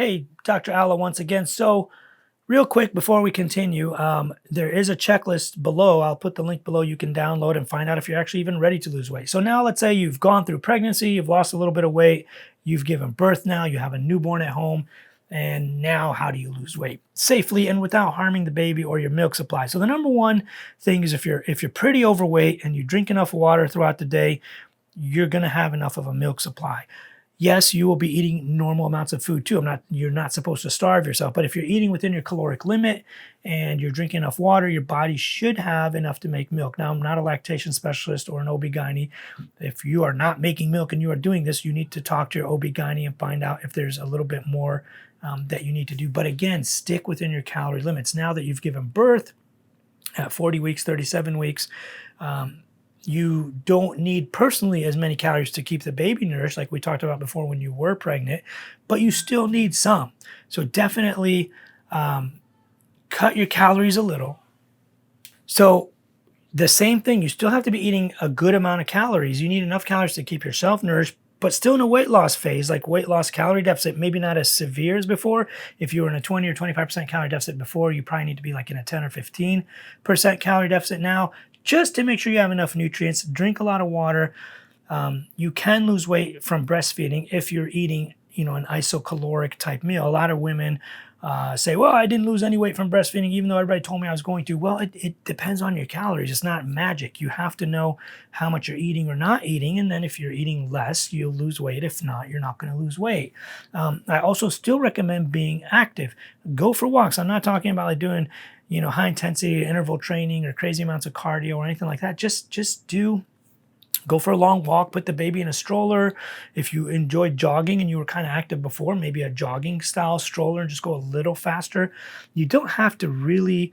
Hey, Dr. Alla once again. So real quick before we continue, there is a checklist below. I'll put the link below. You can download and find out if you're actually even ready to lose weight. So now let's say you've gone through pregnancy, you've lost a little bit of weight, you've given birth now, you have a newborn at home, and now how do you lose weight safely and without harming the baby or your milk supply? So the number one thing is if you're pretty overweight and you drink enough water throughout the day, you're going to have enough of a milk supply. Yes, you will be eating normal amounts of food too. You're not supposed to starve yourself, but if you're eating within your caloric limit and you're drinking enough water, your body should have enough to make milk. Now, I'm not a lactation specialist or an OB-GYN. If you are not making milk and you are doing this, you need to talk to your OB-GYN and find out if there's a little bit more that you need to do. But again, stick within your calorie limits. Now that you've given birth at 40 weeks, 37 weeks, you don't need personally as many calories to keep the baby nourished, like we talked about before when you were pregnant, but you still need some. So definitely cut your calories a little. So the same thing, you still have to be eating a good amount of calories. You need enough calories to keep yourself nourished, but still in a weight loss phase, like weight loss calorie deficit, maybe not as severe as before. If you were in a 20 or 25% calorie deficit before, you probably need to be like in a 10 or 15% calorie deficit now, just to make sure you have enough nutrients. Drink a lot of water. You can lose weight from breastfeeding if you're eating, an isocaloric type meal. A lot of women say, well, I didn't lose any weight from breastfeeding, even though everybody told me I was going to. Well, it depends on your calories. It's not magic. You have to know how much you're eating or not eating. And then if you're eating less, you'll lose weight. If not, you're not going to lose weight. I also still recommend being active. Go for walks. I'm not talking about like doing high intensity interval training or crazy amounts of cardio or anything like that. Just go for a long walk, put the baby in a stroller. If you enjoy jogging and you were kind of active before, maybe a jogging style stroller and just go a little faster. You don't have to really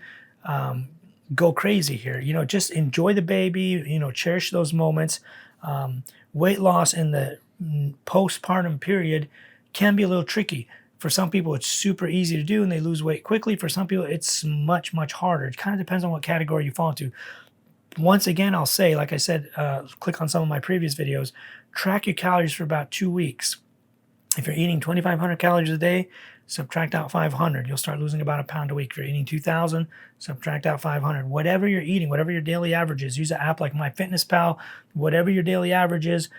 go crazy here. Just enjoy the baby, cherish those moments. Weight loss in the postpartum period can be a little tricky. For some people, it's super easy to do and they lose weight quickly. For some people, it's much, much harder. It kind of depends on what category you fall into. Once again, I'll say, like I said, click on some of my previous videos, track your calories for about 2 weeks. If you're eating 2,500 calories a day, subtract out 500. You'll start losing about a pound a week. If you're eating 2,000, subtract out 500. Whatever you're eating, whatever your daily average is, use an app like MyFitnessPal. Whatever your daily average is,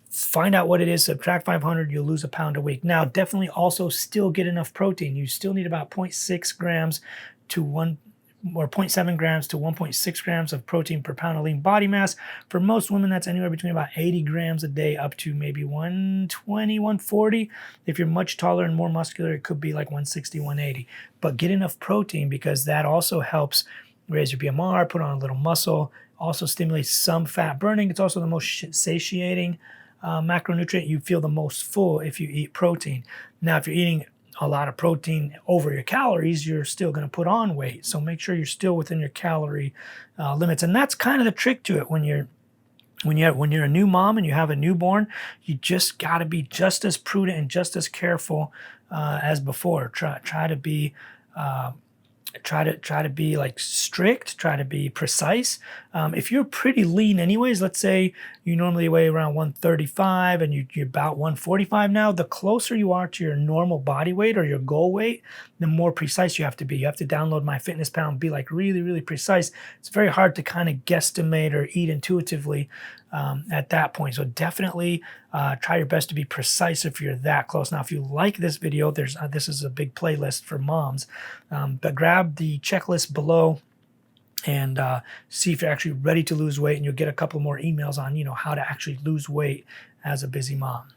find out what it is, subtract 500, you'll lose a pound a week. Now, definitely also still get enough protein. You still need about 0.6 grams to 0.7 grams to 1.6 grams of protein per pound of lean body mass. For most women, that's anywhere between about 80 grams a day up to maybe 120, 140. If you're much taller and more muscular, it could be like 160, 180. But get enough protein because that also helps raise your BMR, put on a little muscle, also stimulates some fat burning. It's also the most satiating macronutrient. You feel the most full if you eat protein. Now, if you're eating a lot of protein over your calories, you're still going to put on weight. So make sure you're still within your calorie limits. And that's kind of the trick to it. When you're a new mom and you have a newborn, you just got to be just as prudent and just as careful as before. Try to be try to be like strict, try to be precise. If you're pretty lean anyways, let's say you normally weigh around 135 and you're about 145 now, the closer you are to your normal body weight or your goal weight, the more precise you have to be. You have to download MyFitnessPal and be like really, really precise. It's very hard to kind of guesstimate or eat intuitively at that point. So definitely try your best to be precise if you're that close. Now, if you like this video, this is a big playlist for moms, but grab the checklist below and see if you're actually ready to lose weight, and you'll get a couple more emails on how to actually lose weight as a busy mom.